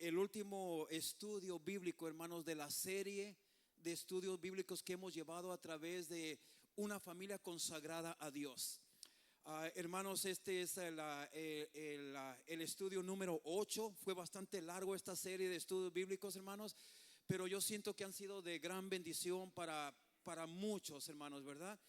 el último estudio bíblico, hermanos, de la serie de estudios bíblicos que hemos llevado a través de una familia consagrada a Dios. Hermanos, este es el estudio número 8. Fue bastante largo esta serie de estudios bíblicos, hermanos, pero yo siento que han sido de gran bendición para muchos, hermanos, ¿verdad?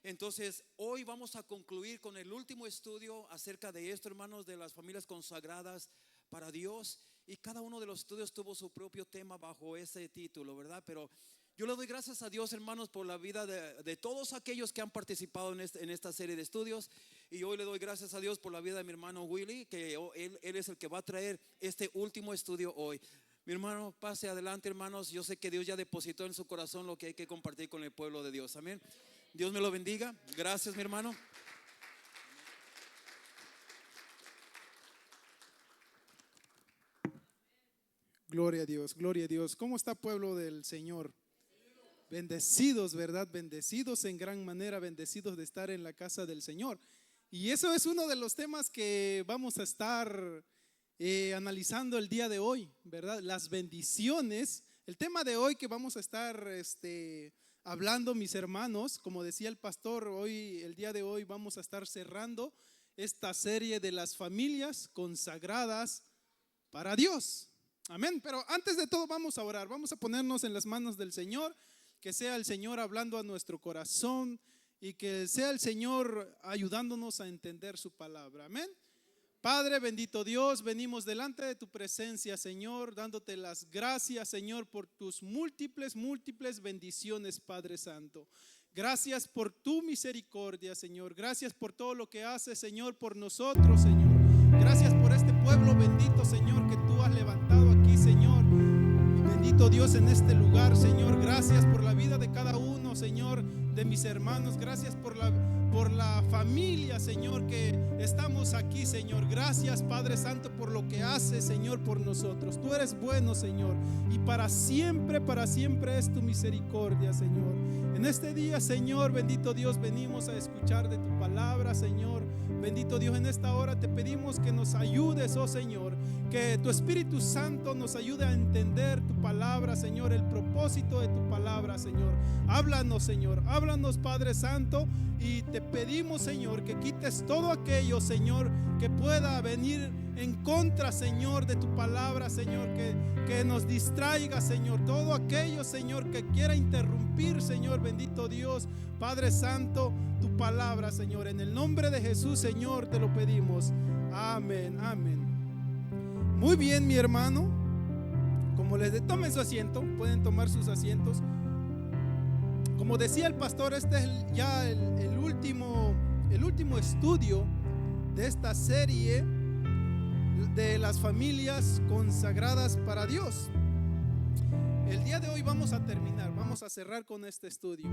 Entonces, hoy vamos a concluir con el último estudio acerca de esto, hermanos, de las familias consagradas para Dios. Y cada uno de los estudios tuvo su propio tema bajo ese título, ¿verdad? Pero yo le doy gracias a Dios, hermanos, por la vida de todos aquellos que han participado en esta serie de estudios. Y hoy le doy gracias a Dios por la vida de mi hermano Willy, que él es el que va a traer este último estudio hoy. Mi hermano, pase adelante, hermanos. Yo sé que Dios ya depositó en su corazón lo que hay que compartir con el pueblo de Dios. Amén. Dios me lo bendiga. Gracias, mi hermano. Gloria a Dios, gloria a Dios. ¿Cómo está, pueblo del Señor? Bendecidos, ¿verdad? Bendecidos en gran manera, bendecidos de estar en la casa del Señor. Y eso es uno de los temas que vamos a estar analizando el día de hoy, ¿verdad? Las bendiciones. El tema de hoy que vamos a estar hablando, mis hermanos, como decía el pastor, el día de hoy vamos a estar cerrando esta serie de las familias consagradas para Dios. Amén. Pero antes de todo vamos a orar, vamos a ponernos en las manos del Señor, que sea el Señor hablando a nuestro corazón y que sea el Señor ayudándonos a entender su palabra. Amén. Padre, bendito Dios, venimos delante de tu presencia, Señor, dándote las gracias, Señor, por tus múltiples bendiciones, Padre Santo. Gracias por tu misericordia, Señor. Gracias por todo lo que haces, Señor, por nosotros, Señor. Gracias por este pueblo bendito, Señor, que tú has levantado aquí, Señor. Bendito Dios en este lugar, Señor. Gracias por la vida de cada uno, Señor, de mis hermanos. Gracias por la familia, Señor, que estamos aquí, Señor. Gracias, Padre Santo, por lo que haces, Señor, por nosotros. Tú eres bueno, Señor, y para siempre es tu misericordia, Señor. En este día, Señor, bendito Dios, venimos a escuchar de tu palabra, Señor. Bendito Dios, en esta hora te pedimos que nos ayudes, oh Señor, que tu Espíritu Santo nos ayude a entender tu palabra, Señor, el propósito de tu palabra, Señor. Háblanos, Señor, háblanos, Padre Santo, y te pedimos, Señor, que quites todo aquello, Señor, que pueda venir en contra, Señor, de tu palabra, Señor, que nos distraiga, Señor, todo aquello, Señor, que quiera interrumpir, Señor, bendito Dios, Padre Santo, tu palabra, Señor. En el nombre de Jesús, Señor, te lo pedimos. Amén, amén. Muy bien, mi hermano, como les tomen su asiento, pueden tomar sus asientos. Como decía el pastor, este es ya el último estudio de esta serie de las familias consagradas para Dios. El día de hoy vamos a terminar, vamos a cerrar con este estudio.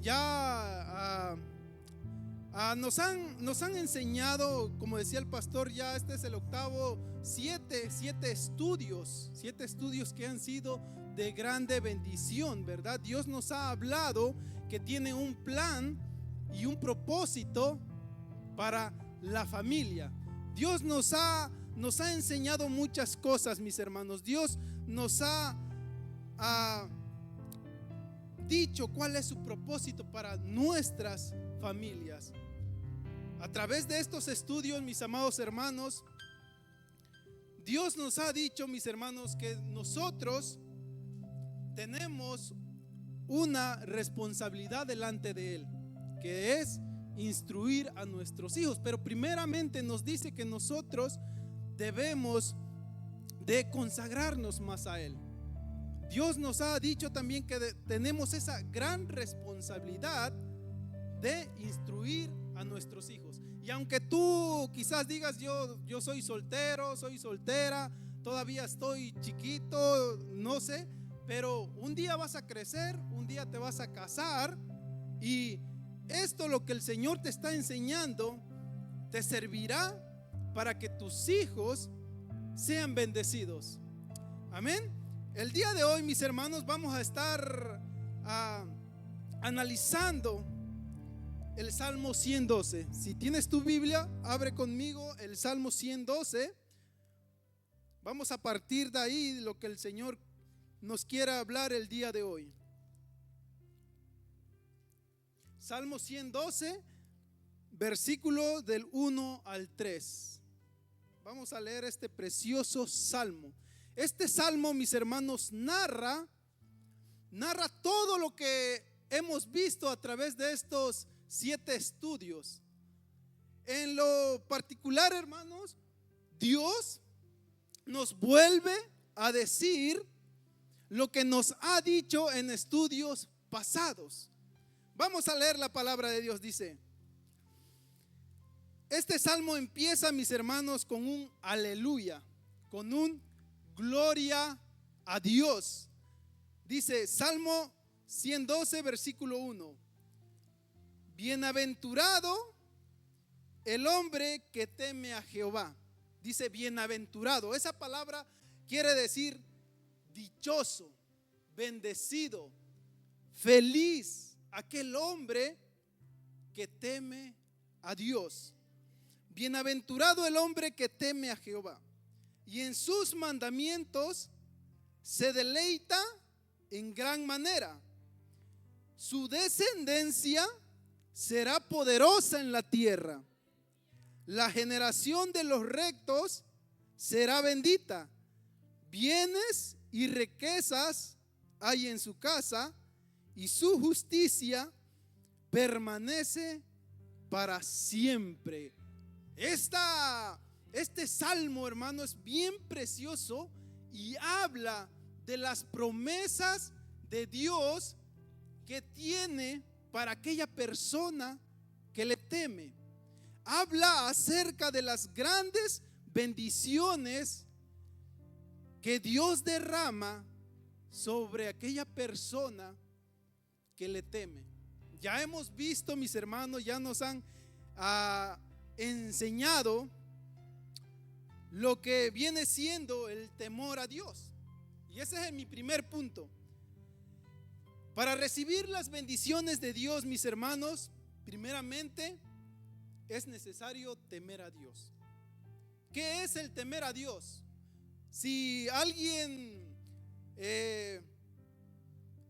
Ya nos han enseñado, como decía el pastor, ya este es el octavo, siete estudios que han sido de grande bendición, ¿verdad? Dios nos ha hablado que tiene un plan y un propósito para la familia. Dios nos ha enseñado muchas cosas, mis hermanos. Dios nos ha dicho cuál es su propósito para nuestras familias. A través de estos estudios, mis amados hermanos, Dios nos ha dicho, mis hermanos, que nosotros tenemos una responsabilidad delante de Él, que es instruir a nuestros hijos. Pero primeramente nos dice que nosotros debemos de consagrarnos más a Él. Dios nos ha dicho también que tenemos esa gran responsabilidad de instruir a nuestros hijos. Y aunque tú quizás digas, yo soy soltero, soy soltera, todavía estoy chiquito, no sé, pero un día vas a crecer, un día te vas a casar, y esto, lo que el Señor te está enseñando, te servirá para que tus hijos sean bendecidos. Amén. El día de hoy, mis hermanos, vamos a estar analizando el Salmo 112. Si tienes tu Biblia, abre conmigo el Salmo 112. Vamos a partir de ahí lo que el Señor nos quiera hablar el día de hoy. Salmo 112, versículo del 1 al 3. Vamos a leer este precioso salmo. Este salmo, mis hermanos, narra todo lo que hemos visto a través de estos 7 estudios. En lo particular, hermanos, Dios nos vuelve a decir lo que nos ha dicho en estudios pasados. Vamos a leer la palabra de Dios. Dice: este salmo empieza, mis hermanos, con un aleluya, con un gloria a Dios. Dice Salmo 112, versículo 1: bienaventurado el hombre que teme a Jehová. Dice bienaventurado. Esa palabra quiere decir dichoso, bendecido, feliz, aquel hombre que teme a Dios. Bienaventurado el hombre que teme a Jehová y en sus mandamientos se deleita en gran manera. Su descendencia será poderosa en la tierra. La generación de los rectos será bendita. Bienes y riquezas hay en su casa y su justicia permanece para siempre. Este salmo, hermano, es bien precioso y habla de las promesas de Dios que tiene para aquella persona que le teme. Habla acerca de las grandes bendiciones que Dios derrama sobre aquella persona que le teme. Ya hemos visto, mis hermanos, ya nos han enseñado lo que viene siendo el temor a Dios. Y ese es mi primer punto. Para recibir las bendiciones de Dios, mis hermanos, primeramente es necesario temer a Dios. ¿Qué es el temer a Dios? Si alguien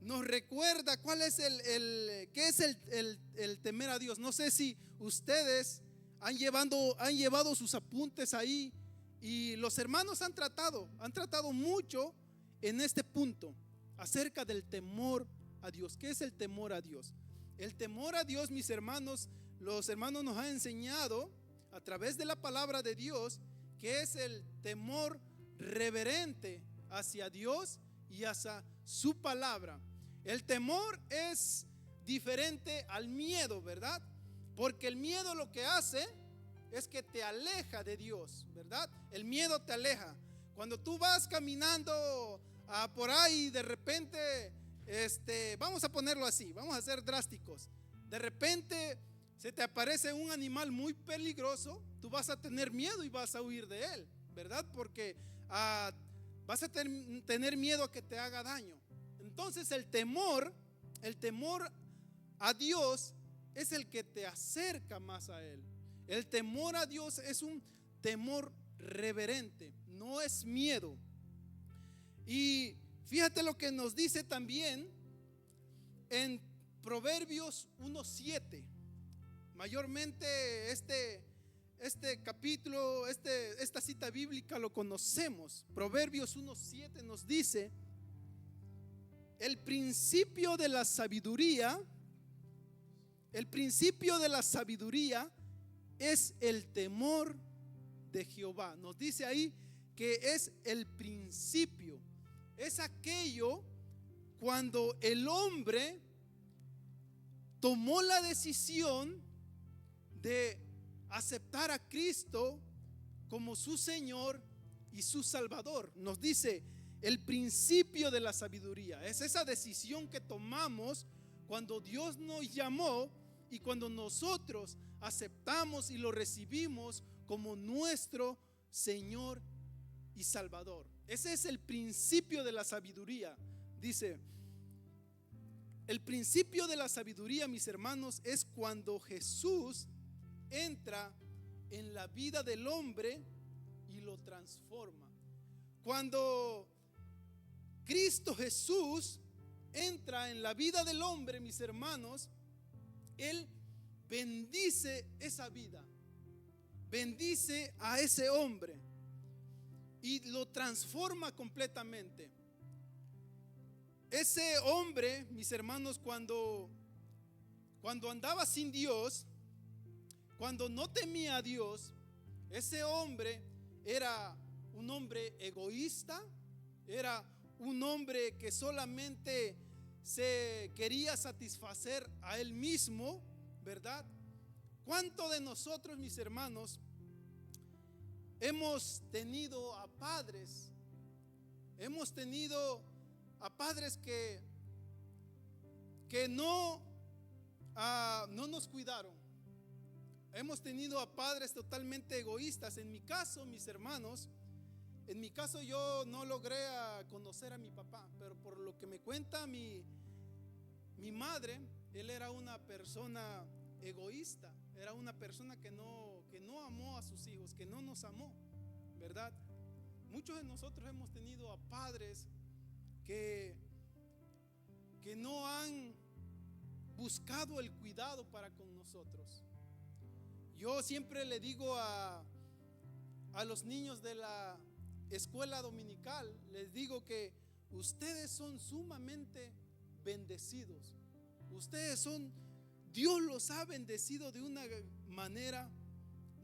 nos recuerda cuál es qué es el temer a Dios. No sé si ustedes han llevado sus apuntes ahí, y los hermanos han tratado mucho en este punto acerca del temor a Dios. ¿Qué es el temor a Dios? El temor a Dios, mis hermanos, los hermanos nos han enseñado a través de la palabra de Dios que es el temor reverente hacia Dios y hacia su palabra. El temor es diferente al miedo, ¿verdad? Porque el miedo lo que hace es que te aleja de Dios, ¿verdad? El miedo te aleja. Cuando tú vas caminando por ahí, de repente, vamos a ponerlo así, vamos a ser drásticos. De repente se te aparece un animal muy peligroso, tú vas a tener miedo y vas a huir de él, ¿verdad? Porque vas a tener miedo a que te haga daño. Entonces el temor a Dios es el que te acerca más a Él. El temor a Dios es un temor reverente, no es miedo. Y fíjate lo que nos dice también en Proverbios 1:7. Mayormente este capítulo, esta cita bíblica lo conocemos. Proverbios 1:7 nos dice: el principio de la sabiduría es el temor de Jehová. Nos dice ahí que es el principio. Es aquello cuando el hombre tomó la decisión de aceptar a Cristo como su Señor y su Salvador. Nos dice el principio de la sabiduría. Es esa decisión que tomamos cuando Dios nos llamó y cuando nosotros aceptamos y lo recibimos como nuestro Señor y Salvador. Ese es el principio de la sabiduría. Dice: El principio de la sabiduría, mis hermanos, es cuando Jesús entra en la vida del hombre y lo transforma. Cuando Cristo Jesús entra en la vida del hombre, mis hermanos, Él bendice esa vida, bendice a ese hombre y lo transforma completamente. Ese hombre, mis hermanos, cuando andaba sin Dios, cuando no temía a Dios, ese hombre era un hombre egoísta, era un hombre que solamente se quería satisfacer a él mismo, ¿verdad? ¿Cuántos de nosotros, mis hermanos, hemos tenido a padres? Hemos tenido a padres que no nos cuidaron. Hemos tenido a padres totalmente egoístas. En mi caso, mis hermanos, en mi caso yo no logré conocer a mi papá, pero por lo que me cuenta mi madre, él era una persona egoísta, era una persona que no amó a sus hijos, que no nos amó, ¿verdad? Muchos de nosotros hemos tenido a padres que no han buscado el cuidado para con nosotros. Yo siempre le digo a los niños de la escuela dominical, les digo que ustedes son sumamente bendecidos. Dios los ha bendecido de una manera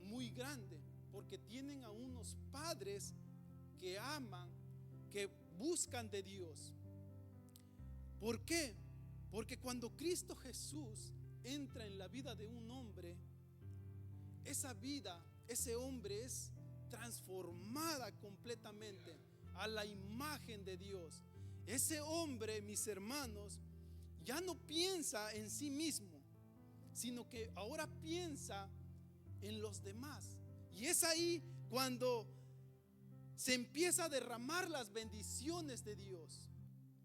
muy grande, porque tienen a unos padres que aman, que buscan de Dios. ¿Por qué? Porque cuando Cristo Jesús entra en la vida de un hombre, esa vida, ese hombre es transformada completamente a la imagen de Dios. Ese hombre, mis hermanos, ya no piensa en sí mismo, sino que ahora piensa en los demás. Y es ahí cuando se empieza a derramar las bendiciones de Dios.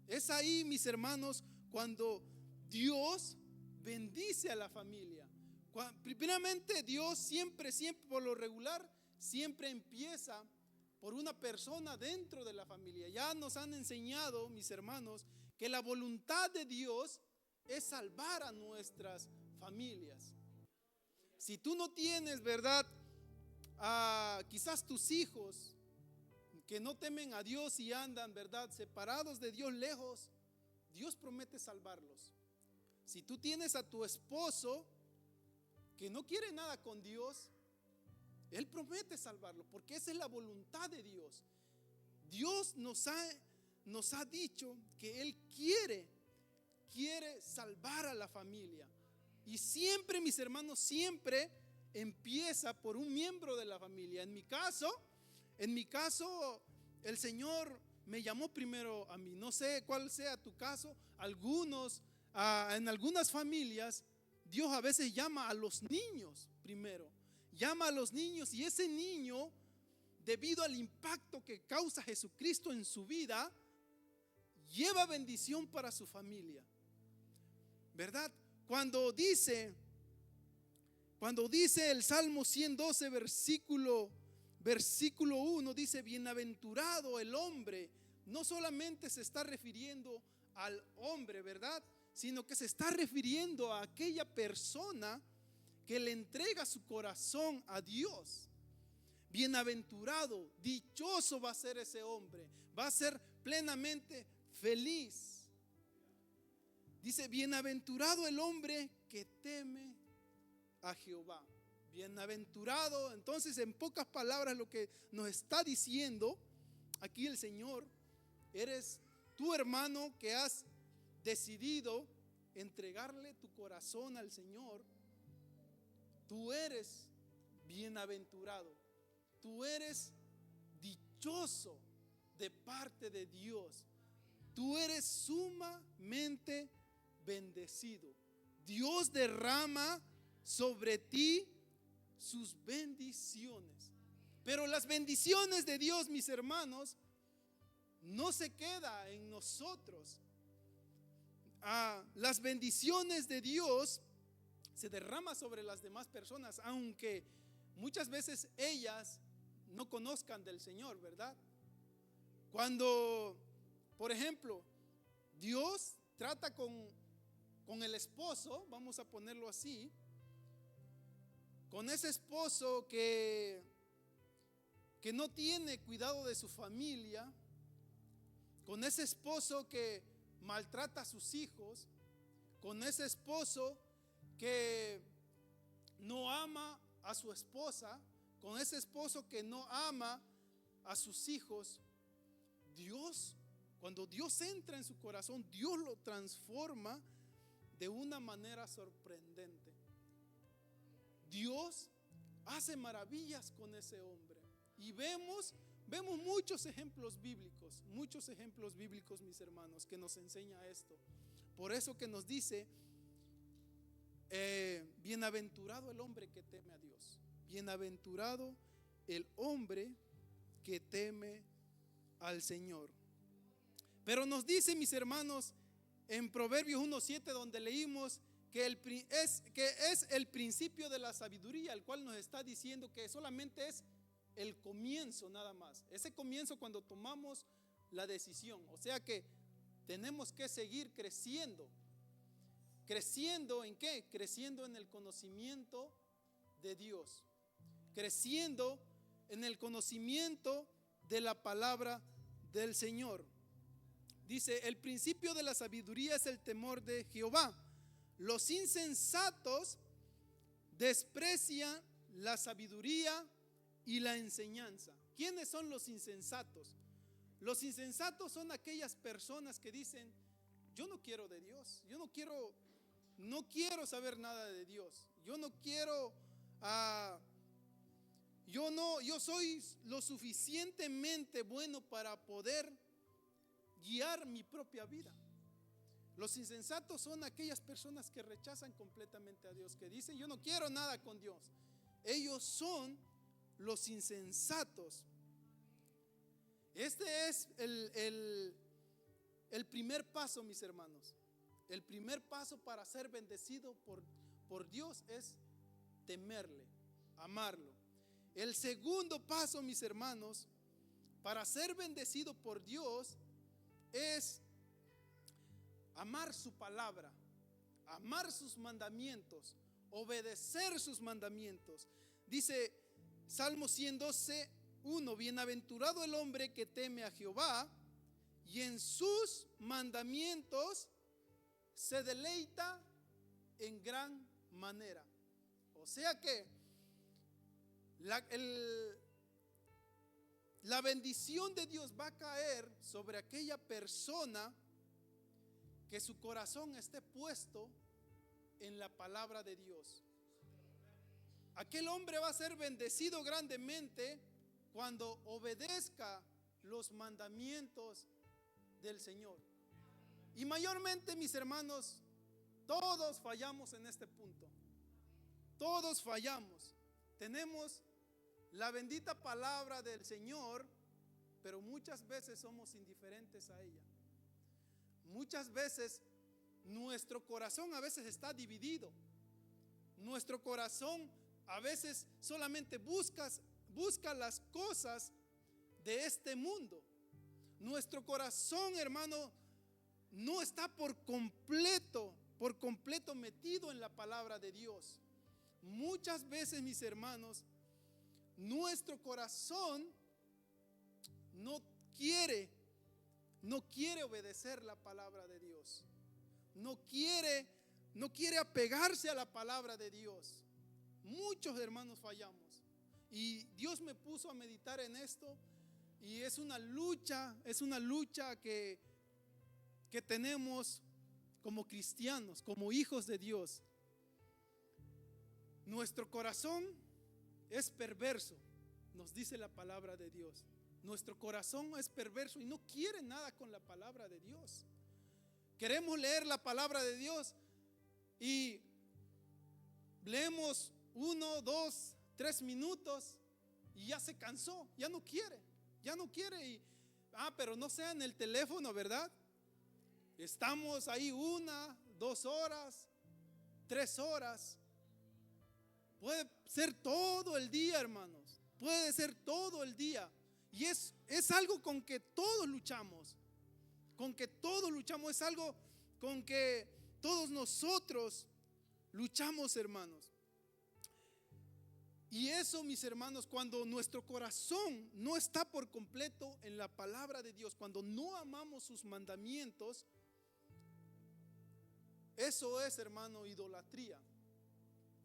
Es ahí, mis hermanos, cuando Dios bendice a la familia. Primeramente, Dios siempre por lo regular, siempre empieza por una persona dentro de la familia. Ya nos han enseñado, mis hermanos, que la voluntad de Dios es salvar a nuestras familias. Si tú no tienes, ¿verdad?, quizás tus hijos que no temen a Dios y andan, ¿verdad?, separados de Dios, lejos, Dios promete salvarlos. Si tú tienes a tu esposo que no quiere nada con Dios, Él promete salvarlo, porque esa es la voluntad de Dios. Dios nos ha dicho que Él quiere salvar a la familia. Y siempre, mis hermanos, siempre empieza por un miembro de la familia. En mi caso, el Señor me llamó primero a mí. No sé cuál sea tu caso. En algunas familias, Dios a veces llama a los niños primero. Llama a los niños, y ese niño, debido al impacto que causa Jesucristo en su vida, lleva bendición para su familia, ¿verdad? Cuando dice el Salmo 112, versículo 1, dice: bienaventurado el hombre. No solamente se está refiriendo al hombre, ¿verdad?, sino que se está refiriendo a aquella persona que le entrega su corazón a Dios. Bienaventurado, dichoso va a ser ese hombre, va a ser plenamente feliz. Dice: bienaventurado el hombre que teme a Jehová. Bienaventurado, entonces, en pocas palabras, lo que nos está diciendo aquí el Señor: eres tu hermano que has decidido entregarle tu corazón al Señor. Tú eres bienaventurado, tú eres dichoso de parte de Dios, tú eres sumamente bendecido. Dios derrama sobre ti sus bendiciones. Pero las bendiciones de Dios, mis hermanos, no se queda en nosotros. las bendiciones de Dios se derraman sobre las demás personas, aunque muchas veces ellas no conozcan del Señor, ¿verdad? Cuando, por ejemplo, Dios trata con el esposo, vamos a ponerlo así, con ese esposo que no tiene cuidado de su familia, con ese esposo que maltrata a sus hijos, con ese esposo que no ama a su esposa, con ese esposo que no ama a sus hijos. Dios, cuando Dios entra en su corazón, Dios lo transforma de una manera sorprendente. Dios hace maravillas con ese hombre. Y vemos muchos ejemplos bíblicos, mis hermanos, que nos enseña esto. Por eso que nos dice, bienaventurado el hombre que teme a Dios. Bienaventurado el hombre que teme al Señor. Pero nos dice, mis hermanos, en Proverbios 1:7, donde leímos que es el principio de la sabiduría, el cual nos está diciendo que solamente es el comienzo nada más. Ese comienzo cuando tomamos la decisión. O sea que tenemos que seguir creciendo. ¿Creciendo en qué? Creciendo en el conocimiento de Dios. Creciendo en el conocimiento de la palabra del Señor. Dice, el principio de la sabiduría es el temor de Jehová. Los insensatos desprecian la sabiduría y la enseñanza. ¿Quiénes son los insensatos? Los insensatos son aquellas personas que dicen, yo no quiero de Dios, yo no quiero saber nada de Dios, yo soy lo suficientemente bueno para poder guiar mi propia vida. Los insensatos son aquellas personas que rechazan completamente a Dios, que dicen, yo no quiero nada con Dios. Ellos son los insensatos. Este es el primer paso, mis hermanos. El primer paso para ser bendecido por Dios es temerle, amarlo. El segundo paso, mis hermanos, para ser bendecido por Dios es amar su palabra, amar sus mandamientos, obedecer sus mandamientos. Dice Salmo 112:1, bienaventurado el hombre que teme a Jehová y en sus mandamientos se deleita en gran manera. O sea que la bendición de Dios va a caer sobre aquella persona que su corazón esté puesto en la palabra de Dios. Aquel hombre va a ser bendecido grandemente cuando obedezca los mandamientos del Señor. Y mayormente, mis hermanos, todos fallamos en este punto. Todos fallamos. Tenemos la bendita palabra del Señor, pero muchas veces somos indiferentes a ella. Muchas veces nuestro corazón a veces está dividido. Nuestro corazón a veces solamente busca las cosas de este mundo. Nuestro corazón, hermano, no está por completo metido en la palabra de Dios. Muchas veces, mis hermanos, nuestro corazón no quiere obedecer la palabra de Dios. No quiere apegarse a la palabra de Dios. Muchos hermanos fallamos. Y Dios me puso a meditar en esto. Y es una lucha que tenemos como cristianos, como hijos de Dios. Nuestro corazón es perverso, nos dice la palabra de Dios. Nuestro corazón es perverso y no quiere nada con la palabra de Dios. Queremos leer la palabra de Dios y leemos 1, 2, 3 minutos y ya se cansó, ya no quiere y pero no sea en el teléfono, ¿verdad? Estamos ahí 1, 2 horas, 3 horas. Puede ser todo el día, hermanos. Puede ser todo el día. Y es algo con que todos luchamos. Con que todos luchamos. Es algo con que todos nosotros luchamos, hermanos. Y eso, mis hermanos, cuando nuestro corazón no está por completo en la palabra de Dios, cuando no amamos sus mandamientos, eso es, hermano, idolatría.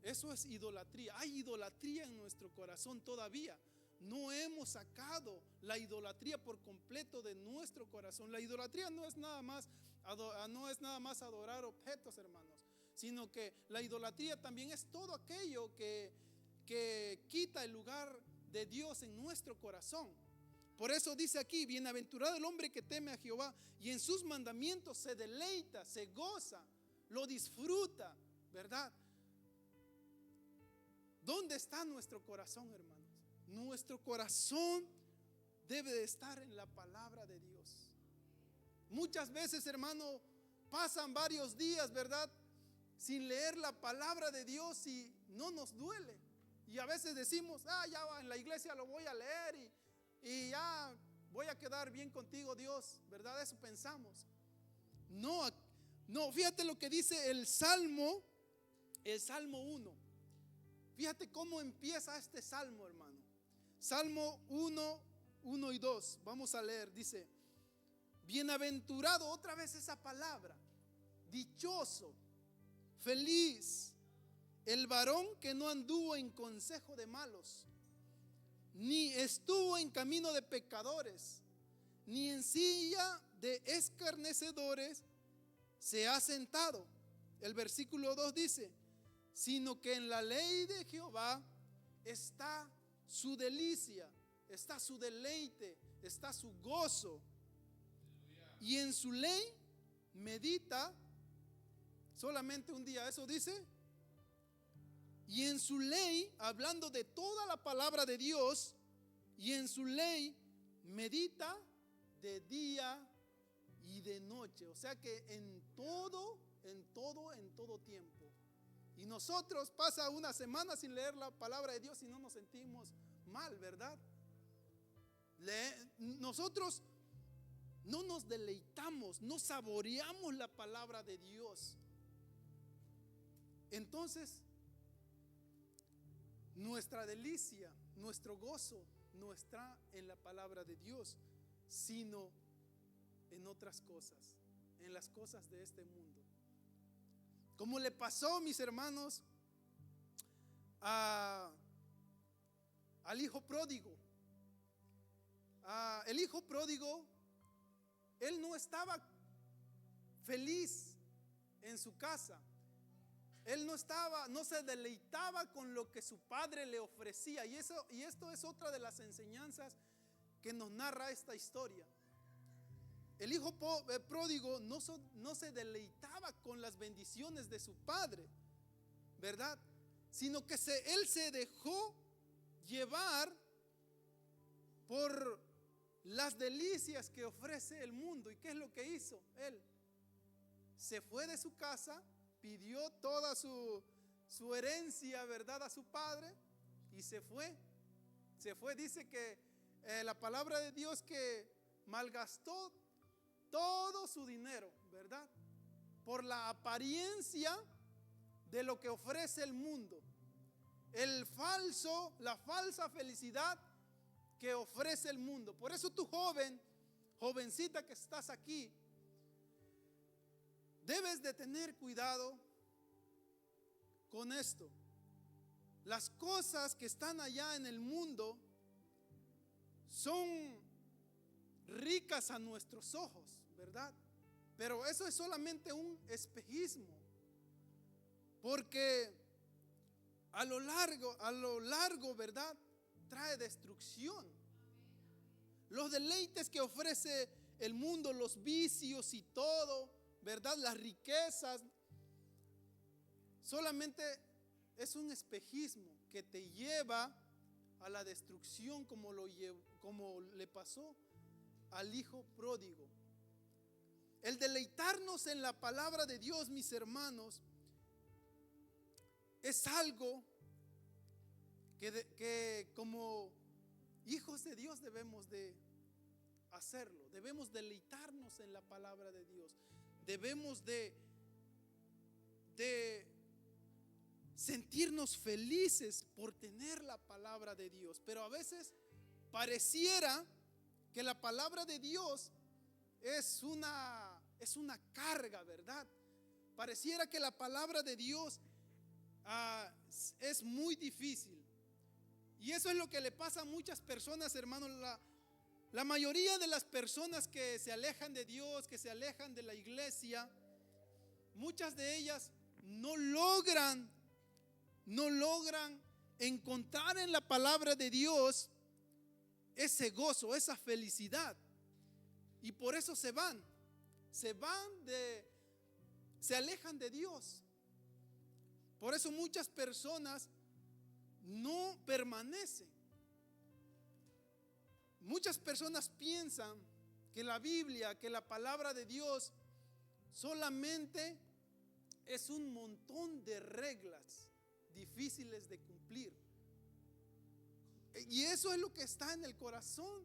Eso es idolatría. Hay idolatría en nuestro corazón todavía. No hemos sacado la idolatría por completo de nuestro corazón. La idolatría no es nada más adorar objetos, hermanos, sino que la idolatría también es todo aquello que quita el lugar de Dios en nuestro corazón. Por eso dice aquí: bienaventurado el hombre que teme a Jehová y en sus mandamientos se deleita, se goza, lo disfruta, ¿verdad? ¿Dónde está nuestro corazón, hermanos? Nuestro corazón debe de estar en la palabra de Dios. Muchas veces, hermano, pasan varios días, ¿verdad?, sin leer la palabra de Dios y no nos duele. Y a veces decimos: ya en la iglesia lo voy a leer y ya voy a quedar bien contigo, Dios, ¿verdad? Eso pensamos. No, fíjate lo que dice el Salmo 1. Fíjate cómo empieza este salmo, hermano. Salmo 1 y 2. Vamos a leer. Dice: bienaventurado, otra vez esa palabra, dichoso, feliz, el varón que no anduvo en consejo de malos, ni estuvo en camino de pecadores, ni en silla de escarnecedores se ha sentado. El versículo 2 dice: sino que en la ley de Jehová está su delicia, está su deleite, está su gozo. Y en su ley medita solamente un día. Eso dice. Y en su ley, hablando de toda la palabra de Dios, y en su ley medita de día y de noche. O sea que en todo tiempo. Y nosotros pasa una semana sin leer la palabra de Dios y no nos sentimos mal, ¿verdad? Nosotros no nos deleitamos, no saboreamos la palabra de Dios. Entonces, nuestra delicia, nuestro gozo no está en la palabra de Dios, sino en otras cosas, en las cosas de este mundo. Como le pasó, mis hermanos, al hijo pródigo. El hijo pródigo, él no estaba feliz en su casa. Él no se deleitaba con lo que su padre le ofrecía. Y esto es otra de las enseñanzas que nos narra esta historia. El hijo pródigo no se deleitaba con las bendiciones de su padre, ¿verdad? Sino que él se dejó llevar por las delicias que ofrece el mundo. ¿Y qué es lo que hizo? Él se fue de su casa, pidió toda su herencia, ¿verdad?, a su padre y se fue. Dice que la palabra de Dios que malgastó todo su dinero, ¿verdad?, por la apariencia de lo que ofrece el mundo, la falsa felicidad que ofrece el mundo. Por eso tú jovencita que estás aquí, debes de tener cuidado con esto. Las cosas que están allá en el mundo son ricas a nuestros ojos, ¿verdad? Pero eso es solamente un espejismo, porque a lo largo, ¿verdad?, trae destrucción. Los deleites que ofrece el mundo, los vicios y todo, ¿verdad?, las riquezas, solamente es un espejismo que te lleva a la destrucción, como le pasó al hijo pródigo. el deleitarnos en la palabra de Dios, mis hermanos, es algo que como hijos de Dios debemos de hacerlo. Debemos deleitarnos en la palabra de Dios. Debemos de sentirnos felices por tener la palabra de Dios. Pero a veces pareciera que la palabra de Dios es una carga, ¿verdad? Pareciera que la palabra de Dios es muy difícil. Y eso es lo que le pasa a muchas personas, hermanos. La mayoría de las personas que se alejan de Dios, que se alejan de la iglesia, muchas de ellas no logran encontrar en la palabra de Dios ese gozo, esa felicidad. Y por eso se alejan de Dios. Por eso muchas personas no permanecen. Muchas personas piensan que la Biblia, que la palabra de Dios solamente es un montón de reglas difíciles de cumplir. Y eso es lo que está en el corazón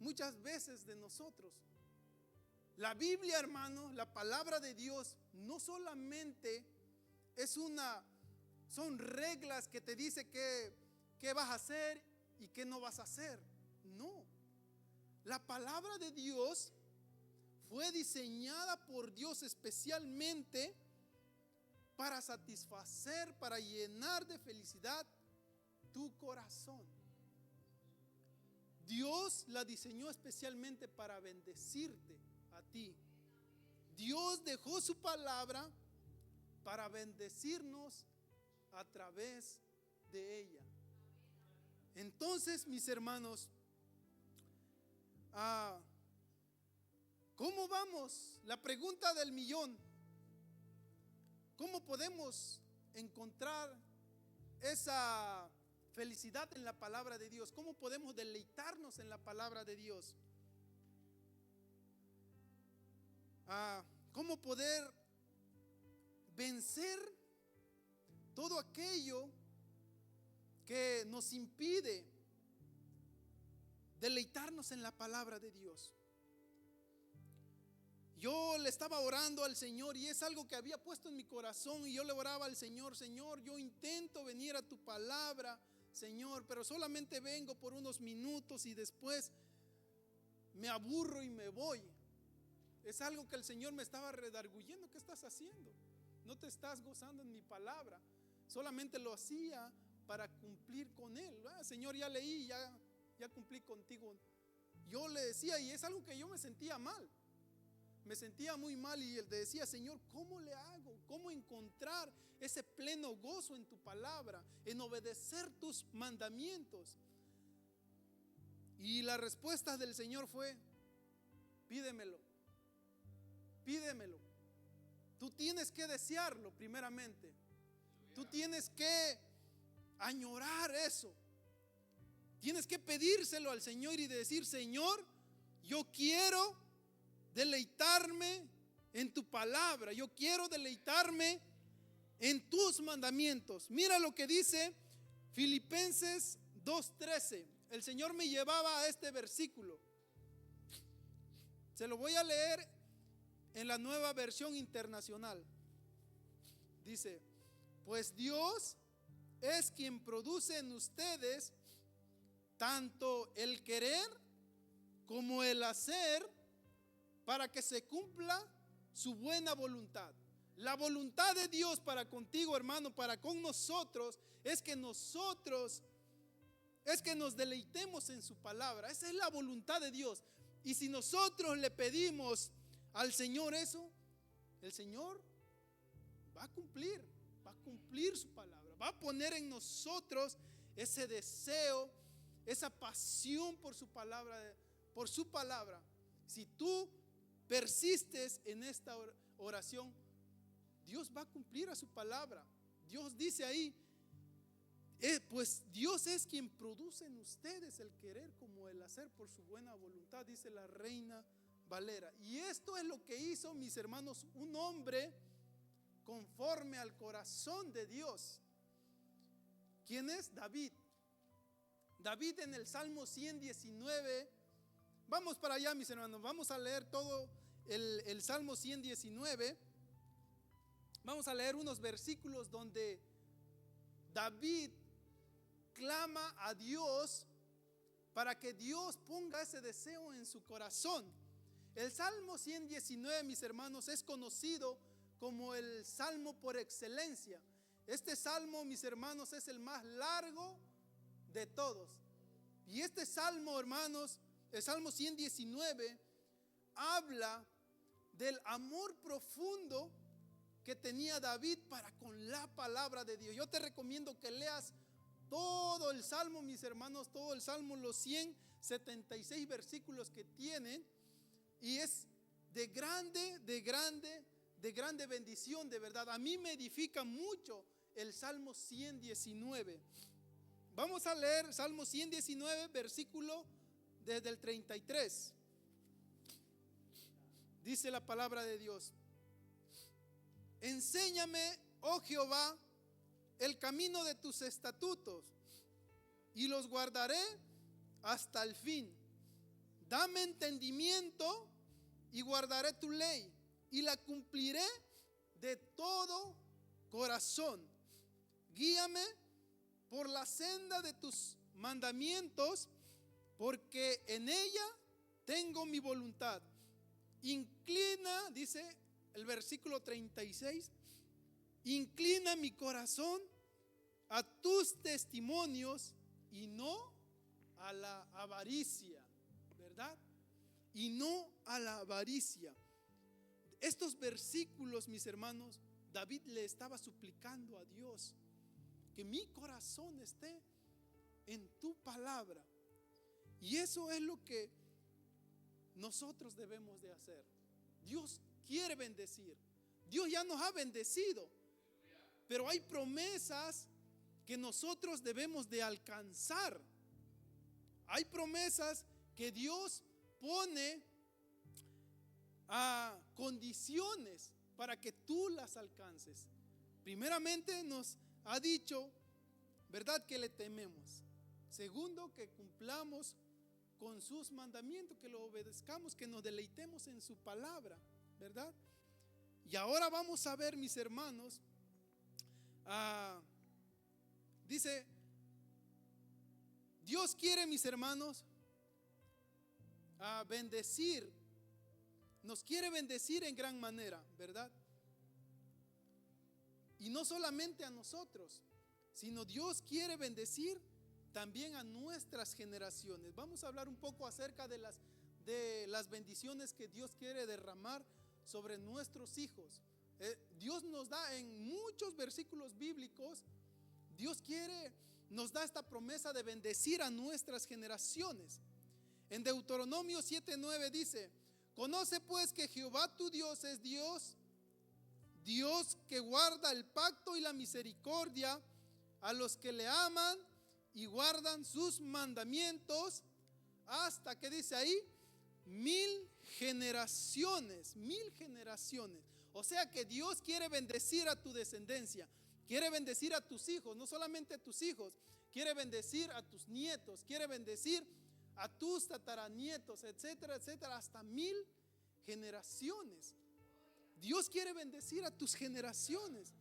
muchas veces de nosotros. La Biblia, hermano, la palabra de Dios no solamente son reglas que te dice qué vas a hacer y qué no vas a hacer. No. La palabra de Dios fue diseñada por Dios especialmente para satisfacer, para llenar de felicidad tu corazón. Dios la diseñó especialmente para bendecirte a ti. Dios dejó su palabra para bendecirnos a través de ella. Entonces, mis hermanos, ¿cómo vamos? La pregunta del millón: ¿cómo podemos encontrar esa felicidad en la palabra de Dios? ¿Cómo podemos deleitarnos en la palabra de Dios? ¿Cómo poder vencer todo aquello que nos impide deleitarnos en la palabra de Dios? Yo le estaba orando al Señor y es algo que había puesto en mi corazón, y yo le oraba al Señor: Señor, yo intento venir a tu palabra, Señor, pero solamente vengo por unos minutos y después me aburro y me voy. Es algo que el Señor me estaba redarguyendo. ¿Qué estás haciendo? No te estás gozando en mi palabra. Solamente lo hacía para cumplir con Él. Señor, ya leí, ya cumplí contigo. Yo le decía, y es algo que yo me sentía mal. Me sentía muy mal y él decía: Señor, ¿cómo le hago? ¿Cómo encontrar ese pleno gozo en tu palabra, en obedecer tus mandamientos? Y la respuesta del Señor fue: pídemelo, pídemelo. Tú tienes que desearlo primeramente. Tú tienes que añorar eso. Tienes que pedírselo al Señor y decir: Señor, yo quiero deleitarme en tu palabra. Yo quiero deleitarme en tus mandamientos. Mira lo que dice Filipenses 2:13. El Señor me llevaba a este versículo. Se lo voy a leer en la Nueva Versión Internacional. Dice: pues Dios es quien produce en ustedes tanto el querer como el hacer para que se cumpla su buena voluntad. La voluntad de Dios para contigo, hermano, para con nosotros, es que nos deleitemos en su palabra. Esa es la voluntad de Dios. Y si nosotros le pedimos al Señor eso, el Señor va a cumplir su palabra. Va a poner en nosotros ese deseo, esa pasión por su palabra, Si tú persistes en esta oración, Dios va a cumplir a su palabra. Dios dice ahí: pues Dios es quien produce en ustedes el querer como el hacer por su buena voluntad, dice la Reina Valera. Y esto es lo que hizo, mis hermanos, un hombre conforme al corazón de Dios. ¿Quién es? David. David en el Salmo 119. Vamos para allá, mis hermanos. Vamos a leer todo el Salmo 119. Vamos a leer unos versículos donde David clama a Dios para que Dios ponga ese deseo en su corazón. El Salmo 119, mis hermanos, es conocido como el Salmo por excelencia. Este Salmo, mis hermanos, es el más largo de todos. Y este Salmo, hermanos, el Salmo 119, habla del amor profundo que tenía David para con la palabra de Dios. Yo te recomiendo que leas todo el Salmo, mis hermanos, todo el Salmo, los 176 versículos que tienen, y es de grande bendición, de verdad. A mí me edifica mucho el Salmo 119. Vamos a leer Salmo 119, versículo desde el 33. Dice la palabra de Dios: enséñame, oh Jehová, el camino de tus estatutos, y los guardaré hasta el fin. Dame entendimiento y guardaré tu ley, y la cumpliré de todo corazón. Guíame por la senda de tus mandamientos, porque en ella tengo mi voluntad. Inclina, dice el versículo 36, inclina mi corazón a tus testimonios y no a la avaricia, ¿verdad? Y no a la avaricia. Estos versículos, mis hermanos, David le estaba suplicando a Dios que mi corazón esté en tu palabra. Y eso es lo que nosotros debemos de hacer. Dios quiere bendecir. Dios ya nos ha bendecido, pero hay promesas que nosotros debemos de alcanzar. Hay promesas que Dios pone a condiciones para que tú las alcances. Primeramente nos ha dicho, ¿verdad?, que le tememos. Segundo, que cumplamos con sus mandamientos, que lo obedezcamos, que nos deleitemos en su palabra, ¿verdad? Y ahora vamos a ver, mis hermanos, dice, Dios quiere, mis hermanos, bendecir, nos quiere bendecir en gran manera, ¿verdad? Y no solamente a nosotros, sino Dios quiere bendecir también a nuestras generaciones. Vamos a hablar un poco acerca de las bendiciones que Dios quiere derramar sobre nuestros hijos. Dios nos da en muchos versículos bíblicos, nos da esta promesa de bendecir a nuestras generaciones. En Deuteronomio 7:9 dice: conoce pues que Jehová tu Dios es Dios, Dios que guarda el pacto y la misericordia a los que le aman y guardan sus mandamientos hasta, ¿qué dice ahí? 1000 generaciones, 1000 generaciones. O sea que Dios quiere bendecir a tu descendencia, quiere bendecir a tus hijos, no solamente a tus hijos, quiere bendecir a tus nietos, quiere bendecir a tus tataranietos, etcétera, etcétera, hasta 1000 generaciones. Dios quiere bendecir a tus generaciones.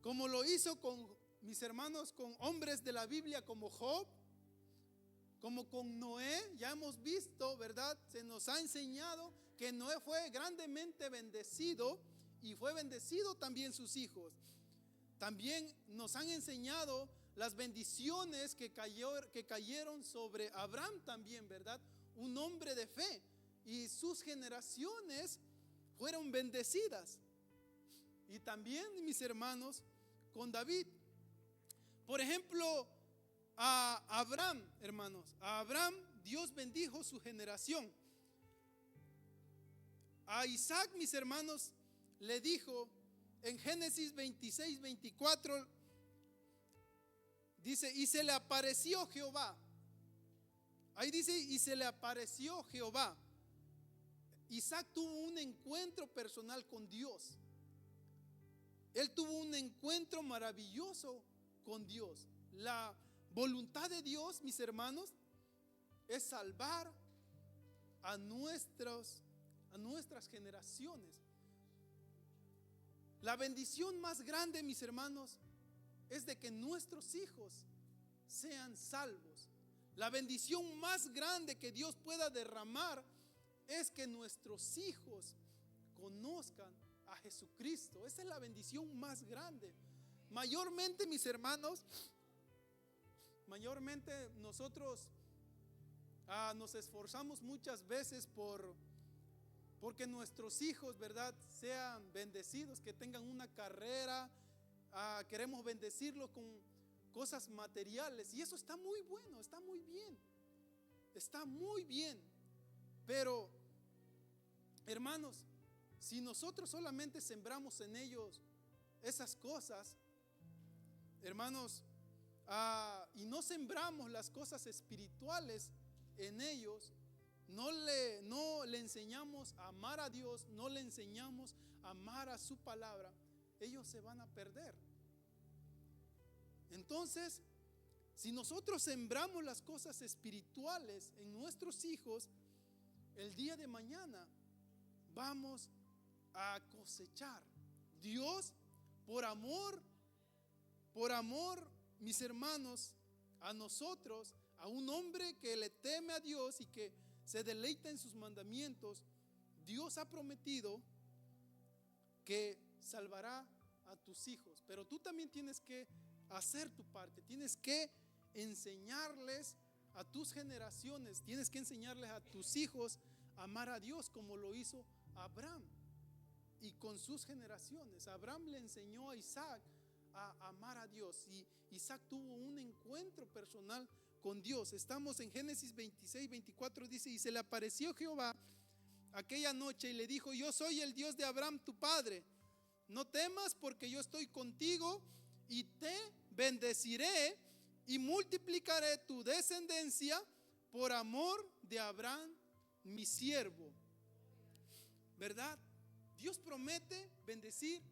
Como lo hizo con mis hermanos, con hombres de la Biblia como Job, como con Noé, ya hemos visto, ¿verdad? Se nos ha enseñado que Noé fue grandemente bendecido y fue bendecido también sus hijos. También nos han enseñado las bendiciones que cayeron sobre Abraham también, ¿verdad? Un hombre de fe, y sus generaciones fueron bendecidas. Y también, mis hermanos, con David. Por ejemplo, a Abraham, hermanos, a Abraham Dios bendijo su generación. A Isaac, mis hermanos, le dijo en Génesis 26:24, dice: y se le apareció Jehová Ahí dice, y se le apareció Jehová. Isaac tuvo un encuentro personal con Dios. Él tuvo un encuentro maravilloso con Dios. La voluntad de Dios, mis hermanos, es salvar a nuestras generaciones. La bendición más grande, mis hermanos, es de que nuestros hijos sean salvos. La bendición más grande que Dios pueda derramar es que nuestros hijos conozcan a Jesucristo. Esa es la bendición más grande. Mayormente, mis hermanos, mayormente nosotros nos esforzamos muchas veces porque nuestros hijos, ¿verdad?, sean bendecidos, que tengan una carrera. Queremos bendecirlos con cosas materiales, y eso está muy bueno, está muy bien, está muy bien. Pero, hermanos, si nosotros solamente sembramos en ellos esas cosas, hermanos, y no sembramos las cosas espirituales en ellos, no le enseñamos a amar a Dios, no le enseñamos a amar a su palabra, ellos se van a perder. Entonces, si nosotros sembramos las cosas espirituales en nuestros hijos, el día de mañana vamos a cosechar. Dios, por amor, mis hermanos, a nosotros, a un hombre que le teme a Dios y que se deleita en sus mandamientos, Dios ha prometido que salvará a tus hijos. Pero tú también tienes que hacer tu parte, tienes que enseñarles a tus generaciones, tienes que enseñarles a tus hijos a amar a Dios como lo hizo Abraham y con sus generaciones. Abraham le enseñó a Isaac a amar a Dios, y Isaac tuvo un encuentro personal con Dios. Estamos en Génesis 26:24, dice, y se le apareció Jehová aquella noche y le dijo: yo soy el Dios de Abraham tu padre, no temas, porque yo estoy contigo y te bendeciré y multiplicaré tu descendencia por amor de Abraham mi siervo. ¿Verdad? Dios promete bendecir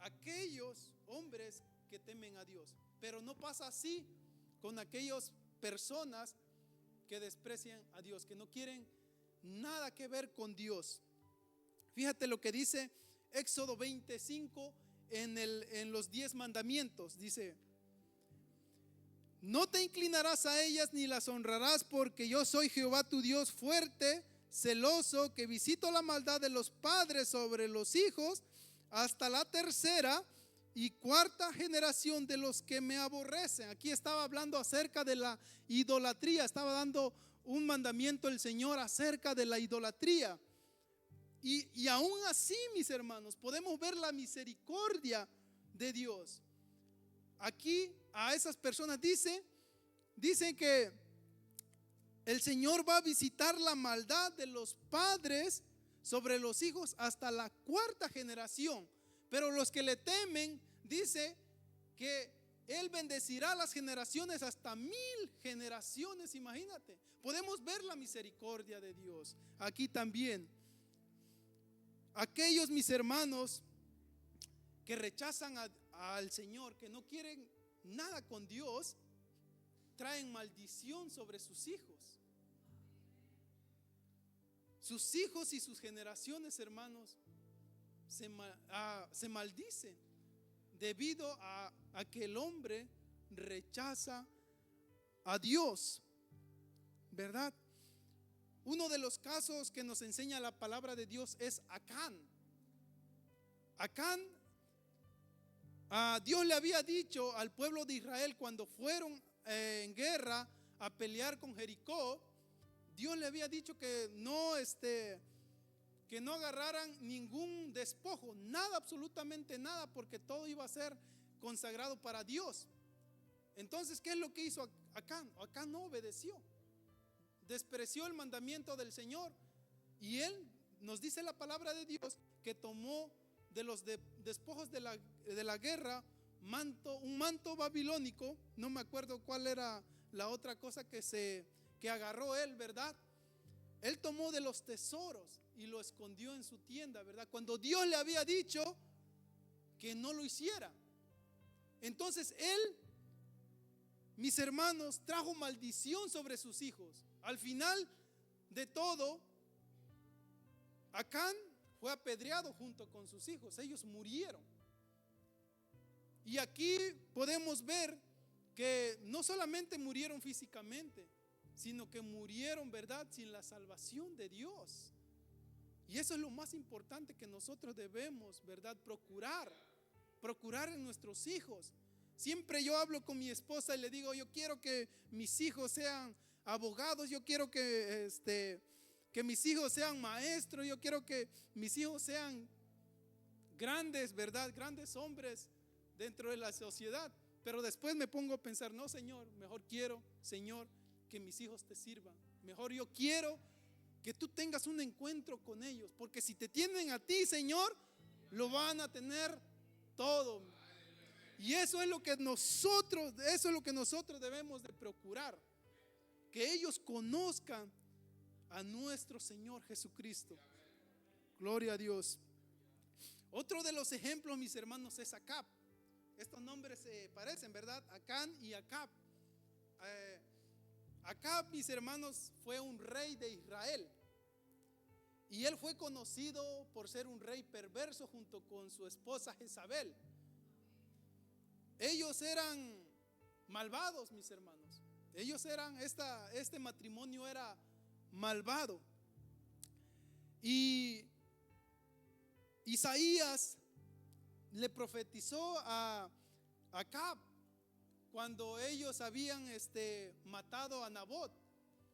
a aquellos hombres que temen a Dios, pero no pasa así con aquellas personas que desprecian a Dios, que no quieren nada que ver con Dios. Fíjate lo que dice Éxodo 25 en los 10 mandamientos. Dice: no te inclinarás a ellas ni las honrarás, porque yo soy Jehová tu Dios fuerte, celoso, que visito la maldad de los padres sobre los hijos hasta la tercera y cuarta generación de los que me aborrecen. Aquí estaba hablando acerca de la idolatría, estaba dando un mandamiento el Señor acerca de la idolatría. Y aún así, mis hermanos, podemos ver la misericordia de Dios. Aquí a esas personas dice que el Señor va a visitar la maldad de los padres sobre los hijos hasta la cuarta generación. Pero los que le temen, dice que Él bendecirá las generaciones hasta 1000 generaciones. Imagínate, podemos ver la misericordia de Dios aquí también. Aquellos, mis hermanos, que rechazan al Señor, que no quieren nada con Dios, traen maldición sobre sus hijos. Sus hijos y sus generaciones, hermanos, se maldicen debido a que el hombre rechaza a Dios, ¿verdad? Uno de los casos que nos enseña la palabra de Dios es Acán. Acán, Dios le había dicho al pueblo de Israel cuando fueron en guerra a pelear con Jericó, Dios le había dicho que no agarraran ningún despojo, nada, absolutamente nada, porque todo iba a ser consagrado para Dios. Entonces, ¿qué es lo que hizo Acán? Acán no obedeció, despreció el mandamiento del Señor, y él, nos dice la palabra de Dios, que tomó de los despojos de la guerra un manto babilónico. No me acuerdo cuál era la otra cosa que que agarró él, ¿verdad? Él tomó de los tesoros y lo escondió en su tienda, ¿verdad? Cuando Dios le había dicho que no lo hiciera. Entonces él, mis hermanos, trajo maldición sobre sus hijos. Al final de todo, Acán fue apedreado junto con sus hijos. Ellos murieron. Y aquí podemos ver que no solamente murieron físicamente, sino que murieron, ¿verdad?, sin la salvación de Dios. Y eso es lo más importante que nosotros debemos, ¿verdad?, procurar en nuestros hijos. Siempre yo hablo con mi esposa y le digo, yo quiero que mis hijos sean abogados, yo quiero que mis hijos sean maestros, yo quiero que mis hijos sean grandes, ¿verdad?, grandes hombres dentro de la sociedad. Pero después me pongo a pensar, no, Señor, mejor quiero, Señor, que mis hijos te sirvan. Mejor yo quiero que tú tengas un encuentro con ellos, porque si te tienen a ti, Señor, lo van a tener todo. Y eso es lo que nosotros debemos de procurar, que ellos conozcan a nuestro Señor Jesucristo. Gloria a Dios. Otro de los ejemplos, mis hermanos, es Acab. Estos nombres se parecen, ¿verdad? Acán y Acab. Acab, mis hermanos, fue un rey de Israel. Y él fue conocido por ser un rey perverso junto con su esposa Jezabel. Ellos eran malvados, mis hermanos. Este matrimonio era malvado. Y Isaías le profetizó a Acab cuando ellos habían matado a Nabot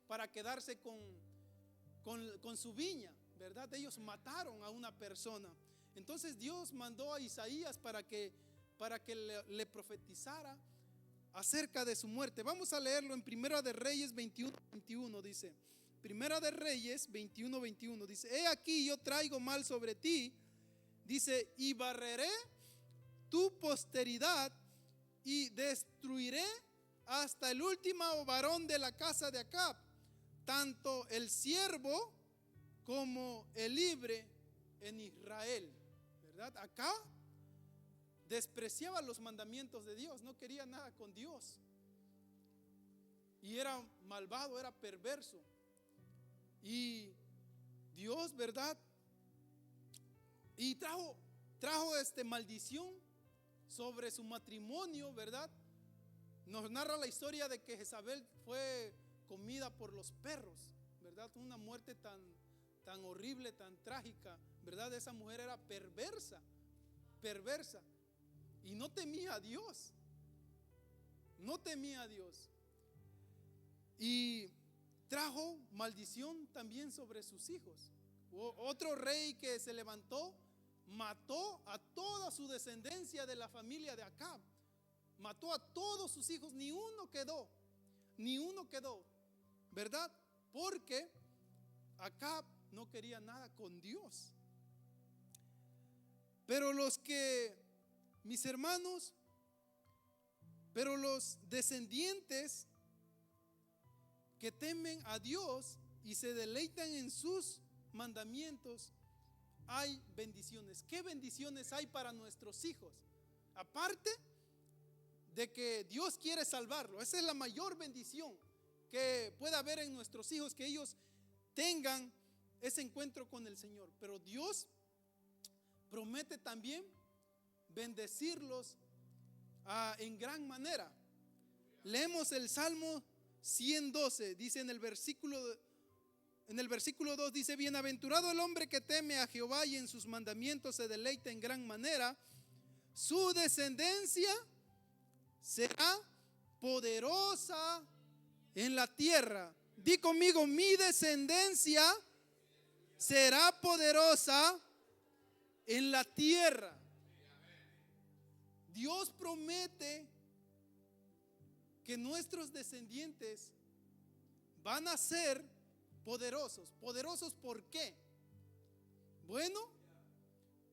para quedarse con su viña, ¿verdad? Ellos mataron a una persona. Entonces Dios mandó a Isaías para que le profetizara acerca de su muerte. Vamos a leerlo en Primera de Reyes 21:21. Dice, Primera de Reyes 21:21 dice: he aquí yo traigo mal sobre ti, dice, y barreré tu posteridad y destruiré hasta el último varón de la casa de Acab, tanto el siervo como el libre en Israel. ¿Verdad? Acá despreciaba los mandamientos de Dios, no quería nada con Dios. Y era malvado, era perverso. Y Dios, ¿verdad? Y trajo maldición sobre su matrimonio, ¿verdad? Nos narra la historia de que Jezabel fue comida por los perros, ¿verdad? Una muerte tan horrible, tan trágica, ¿verdad? Esa mujer era perversa y no temía a Dios. Y trajo maldición también sobre sus hijos. Otro rey que se levantó mató a toda su descendencia de la familia de Acab. Mató a todos sus hijos, ni uno quedó, ¿verdad? Porque Acab no quería nada con Dios. Pero mis hermanos, los descendientes que temen a Dios y se deleitan en sus mandamientos, hay bendiciones. ¿Qué bendiciones hay para nuestros hijos? Aparte de que Dios quiere salvarlo, esa es la mayor bendición que puede haber en nuestros hijos, que ellos tengan ese encuentro con el Señor. Pero Dios promete también bendecirlos en gran manera. Leemos el Salmo 112, dice en el versículo 2, dice: bienaventurado el hombre que teme a Jehová y en sus mandamientos se deleita en gran manera. Su descendencia será poderosa en la tierra. Di conmigo: mi descendencia será poderosa en la tierra. Dios promete que nuestros descendientes van a ser poderosos. ¿Poderosos por qué? Bueno,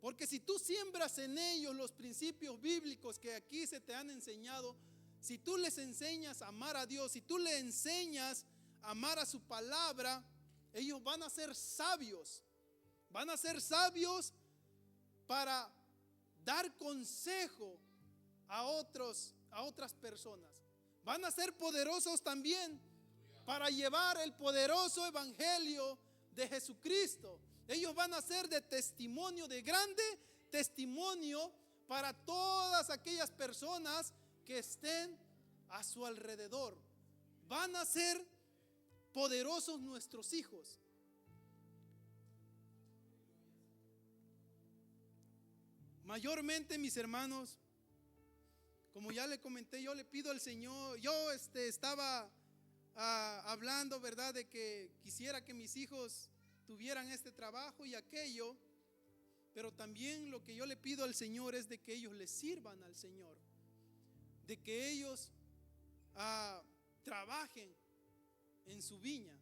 porque si tú siembras en ellos los principios bíblicos que aquí se te han enseñado, si tú les enseñas a amar a Dios, si tú les enseñas amar a su palabra, ellos van a ser sabios. Van a ser sabios para dar consejo a otras personas. Van a ser poderosos también para llevar el poderoso evangelio de Jesucristo. Ellos van a ser de testimonio, de grande testimonio para todas aquellas personas que estén a su alrededor. Van a ser poderosos nuestros hijos. Mayormente, mis hermanos, como ya le comenté, yo le pido al Señor, yo estaba hablando, ¿verdad?, de que quisiera que mis hijos tuvieran este trabajo y aquello, pero también lo que yo le pido al Señor es de que ellos le sirvan al Señor, de que ellos trabajen en su viña.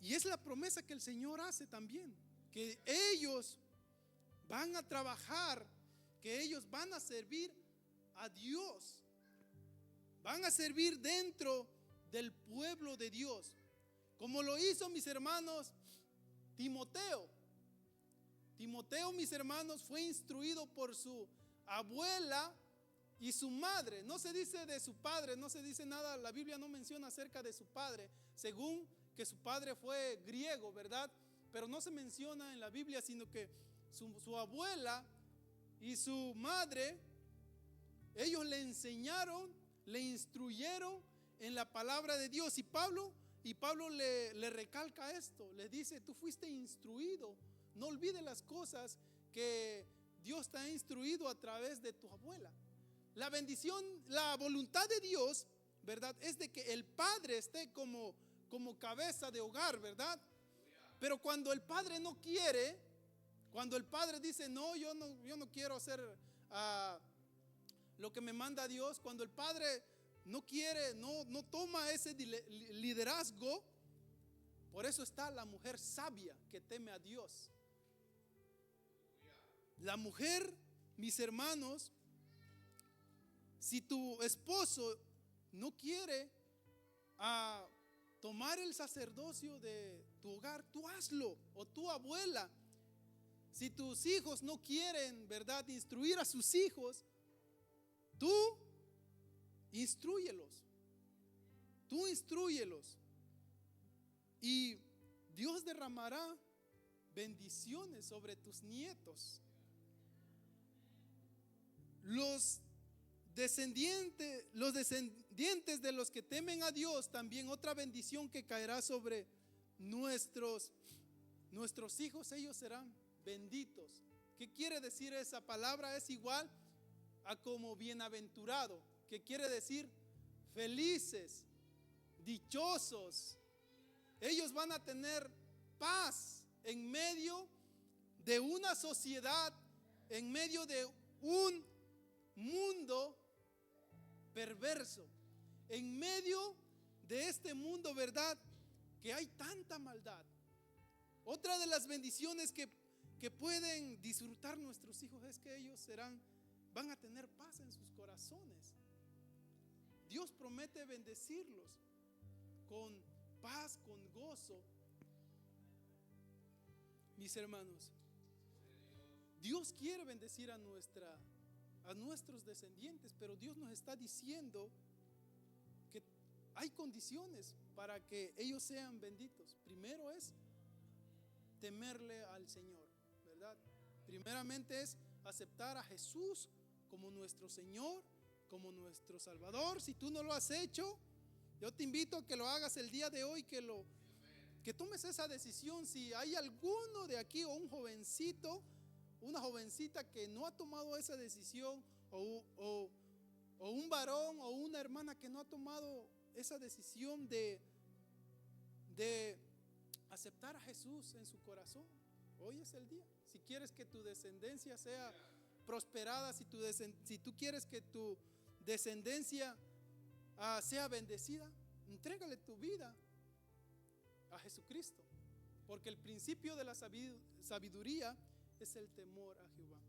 Y es la promesa que el Señor hace también, que ellos van a trabajar, que ellos van a servir a Dios, van a servir dentro del pueblo de Dios, como lo hizo, mis hermanos, Timoteo. Timoteo, mis hermanos, fue instruido por su abuela y su madre. No se dice de su padre, no se dice nada, la Biblia no menciona acerca de su padre, según que su padre fue griego, ¿verdad? Pero no se menciona en la Biblia, sino que su abuela y su madre, ellos le enseñaron, le instruyeron en la palabra de Dios. Y Pablo le recalca esto, le dice: tú fuiste instruido, no olvides las cosas que Dios te ha instruido a través de tu abuela. La bendición, la voluntad de Dios, ¿verdad?, es de que el padre esté como cabeza de hogar, ¿verdad? Pero cuando el padre no quiere, cuando el padre dice: no, yo no quiero hacer lo que me manda Dios, cuando el padre no quiere, no toma ese liderazgo, por eso está la mujer sabia que teme a Dios. La mujer, mis hermanos, si tu esposo no quiere tomar el sacerdocio de tu hogar, tú hazlo, o tu abuela. Si tus hijos no quieren, ¿verdad?, instruir a sus hijos, tú instrúyelos. Tú instrúyelos. Y Dios derramará bendiciones sobre tus nietos. Los descendientes de los que temen a Dios, también otra bendición que caerá sobre nuestros hijos, ellos serán benditos. ¿Qué quiere decir esa palabra? Es igual a como bienaventurado, que quiere decir felices, dichosos. Ellos van a tener paz en medio de una sociedad, en medio de un mundo perverso, en medio de este mundo, ¿verdad?, que hay tanta maldad. Otra de las bendiciones que pueden disfrutar nuestros hijos es que ellos van a tener paz en sus corazones. Dios promete bendecirlos con paz, con gozo. Mis hermanos, Dios quiere bendecir a nuestros descendientes, pero Dios nos está diciendo que hay condiciones para que ellos sean benditos. Primero es temerle al Señor, ¿verdad? Primeramente es aceptar a Jesús como nuestro Señor, como nuestro Salvador. Si tú no lo has hecho, yo te invito a que lo hagas el día de hoy, que tomes esa decisión. Si hay alguno de aquí, o un jovencito, una jovencita que no ha tomado esa decisión, o un varón o una hermana que no ha tomado esa decisión de aceptar a Jesús en su corazón, hoy es el día. Si quieres que tu descendencia sea prosperada, si tú quieres que tu descendencia sea bendecida, entrégale tu vida a Jesucristo, porque el principio de la sabiduría es el temor a Jehová.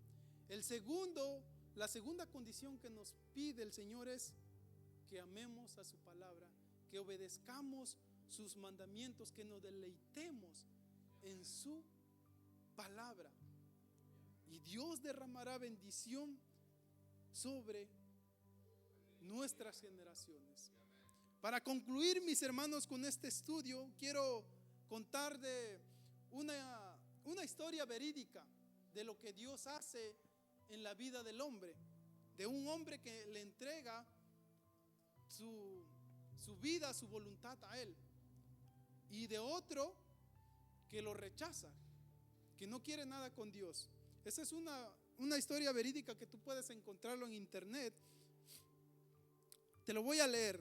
La segunda condición que nos pide el Señor es que amemos a su palabra, que obedezcamos sus mandamientos, que nos deleitemos en su palabra. Y Dios derramará bendición sobre nuestras generaciones. Para concluir, mis hermanos, con este estudio, quiero contar de una historia verídica de lo que Dios hace en la vida del hombre, de un hombre que le entrega su vida, su voluntad a Él, y de otro que lo rechaza, que no quiere nada con Dios. Esa es una historia verídica que tú puedes encontrarlo en internet. Te lo voy a leer.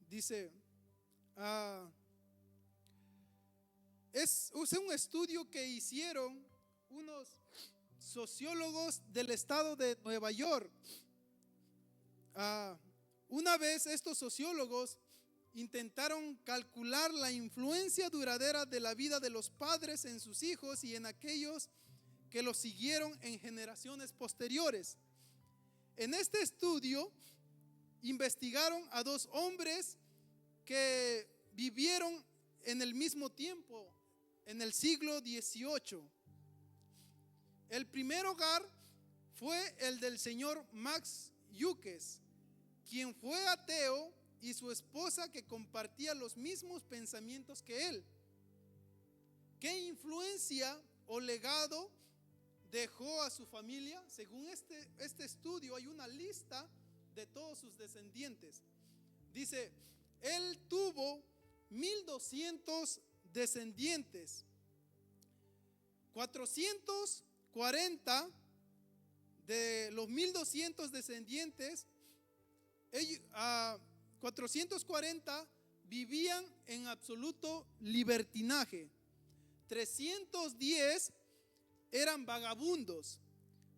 Dice, es un estudio que hicieron unos sociólogos del estado de Nueva York. Una vez estos sociólogos intentaron calcular la influencia duradera de la vida de los padres en sus hijos y en aquellos que los siguieron en generaciones posteriores. En este estudio investigaron a dos hombres que vivieron en el mismo tiempo, en el siglo XVIII. El primer hogar fue el del señor Max Hughes, quien fue ateo, y su esposa, que compartía los mismos pensamientos que él. ¿Qué influencia o legado dejó a su familia? Según este estudio, hay una lista de todos sus descendientes. Dice, él tuvo 1,200 descendientes. 440 de los 1,200 descendientes, 440 vivían en absoluto libertinaje. 310 eran vagabundos.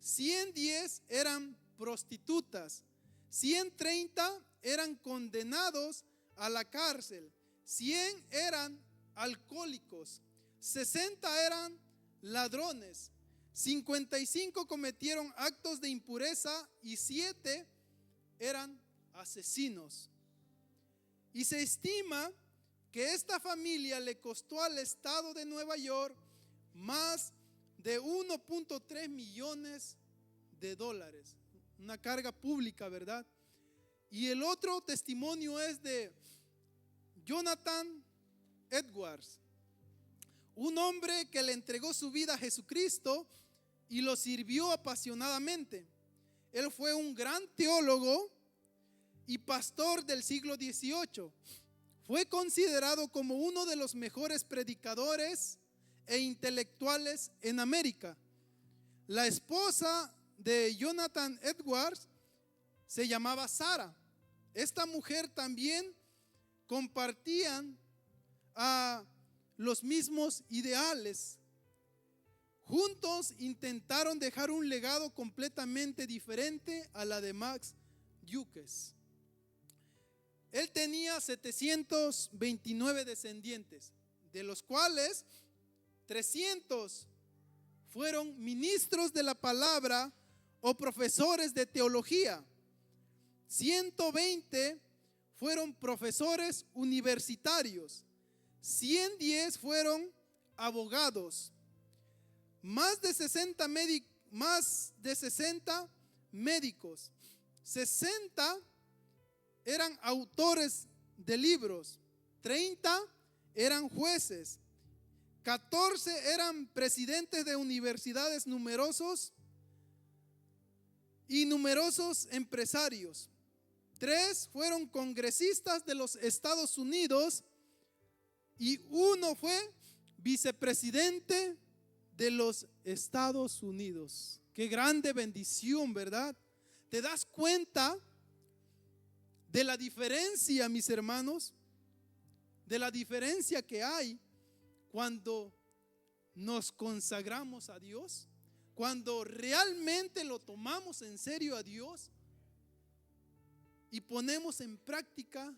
110 eran prostitutas. 130 eran condenados a la cárcel. 100 eran alcohólicos. 60 eran ladrones. 55 cometieron actos de impureza y 7 eran asesinos. Y se estima que esta familia le costó al estado de Nueva York más de 1.3 millones de dólares. Una carga pública, ¿verdad? Y el otro testimonio es de Jonathan Edwards, un hombre que le entregó su vida a Jesucristo y lo sirvió apasionadamente. Él fue un gran teólogo y pastor del siglo XVIII. Fue considerado como uno de los mejores predicadores e intelectuales en América. La esposa de Jonathan Edwards se llamaba Sara. Esta mujer también compartían los mismos ideales. Juntos intentaron dejar un legado completamente diferente a la de Max Hughes. Él tenía 729 descendientes, de los cuales 300 fueron ministros de la palabra o profesores de teología. 120 fueron profesores universitarios. 110 fueron abogados. Más de 60 médicos. 60 eran autores de libros. 30 eran jueces. 14 eran presidentes de universidades numerosos y numerosos empresarios. 3 fueron congresistas de los Estados Unidos y 1 fue vicepresidente de los Estados Unidos. Qué grande bendición, ¿verdad? ¿Te das cuenta de la diferencia, mis hermanos? De la diferencia que hay cuando nos consagramos a Dios, cuando realmente lo tomamos en serio a Dios y ponemos en práctica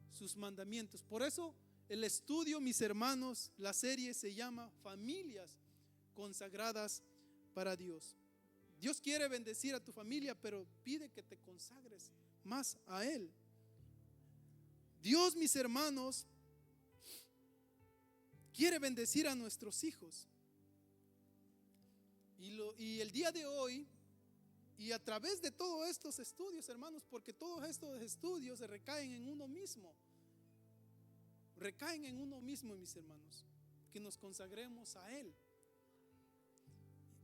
sus mandamientos. Por eso el estudio, mis hermanos, la serie se llama Familias Consagradas para Dios. Dios quiere bendecir a tu familia, pero pide que te consagres más a Él. Dios, mis hermanos, quiere bendecir a nuestros hijos. Y el día de hoy, y a través de todos estos estudios, hermanos, porque todos estos estudios se recaen en uno mismo. Recaen en uno mismo, mis hermanos, que nos consagremos a Él.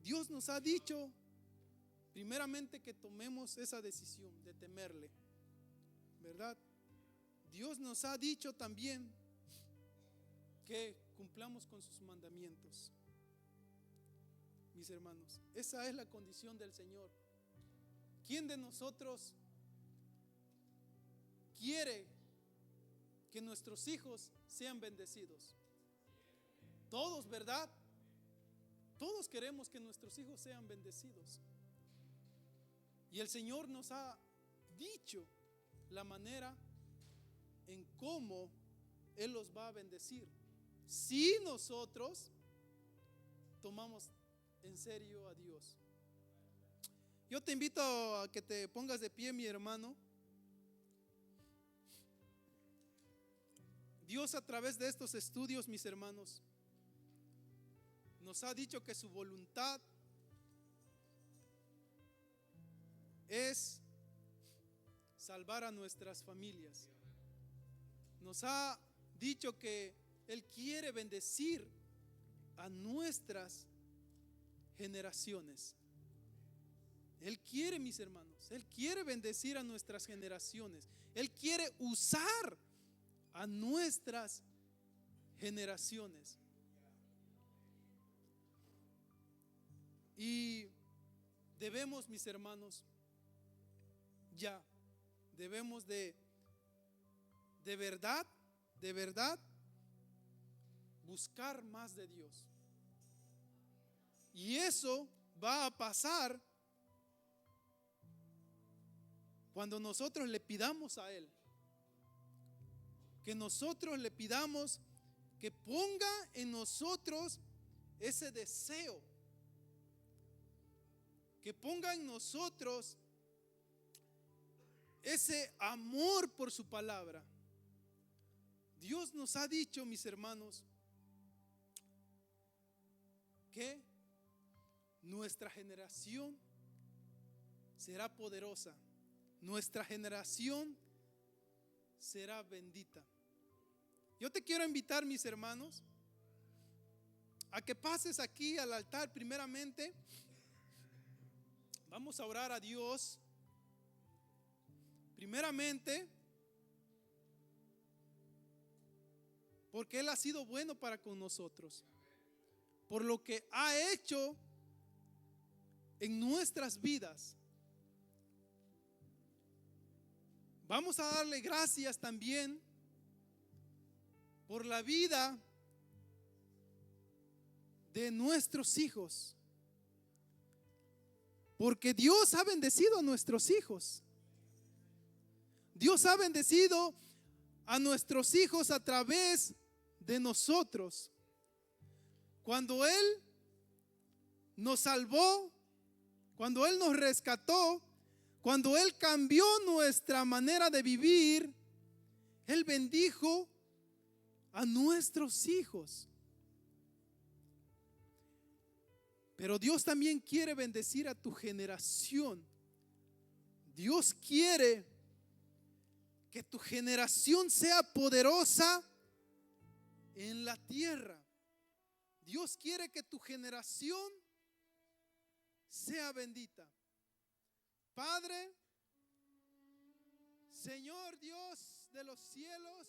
Dios nos ha dicho, primeramente, que tomemos esa decisión de temerle, ¿verdad? Dios nos ha dicho también que cumplamos con sus mandamientos. Mis hermanos, esa es la condición del Señor. ¿Quién de nosotros quiere que nuestros hijos sean bendecidos? Todos, ¿verdad? Todos queremos que nuestros hijos sean bendecidos. Y el Señor nos ha dicho la manera en cómo Él los va a bendecir, si nosotros tomamos en serio a Dios. Yo te invito a que te pongas de pie, mi hermano. Dios, a través de estos estudios, mis hermanos, nos ha dicho que su voluntad es salvar a nuestras familias. Nos ha dicho que Él quiere bendecir a nuestras generaciones. Él quiere, mis hermanos, Él quiere bendecir a nuestras generaciones. Él quiere usar a nuestras generaciones. Y debemos, mis hermanos, debemos de verdad, buscar más de Dios. Y eso va a pasar cuando nosotros le pidamos a Él, que nosotros le pidamos que ponga en nosotros ese deseo, que ponga en nosotros ese amor por su palabra. Dios nos ha dicho, mis hermanos, que nuestra generación será poderosa, nuestra generación será bendita. Yo te quiero invitar, mis hermanos, a que pases aquí al altar. Primeramente, vamos a orar a Dios. Primeramente, porque Él ha sido bueno para con nosotros, por lo que ha hecho en nuestras vidas. Vamos a darle gracias también por la vida de nuestros hijos, porque Dios ha bendecido a nuestros hijos. Dios ha bendecido a nuestros hijos a través de nosotros. Cuando Él nos salvó, cuando Él nos rescató, cuando Él cambió nuestra manera de vivir, Él bendijo a nuestros hijos. Pero Dios también quiere bendecir a tu generación. Dios quiere que tu generación sea poderosa en la tierra. Dios quiere que tu generación sea bendita. Padre, Señor Dios de los cielos,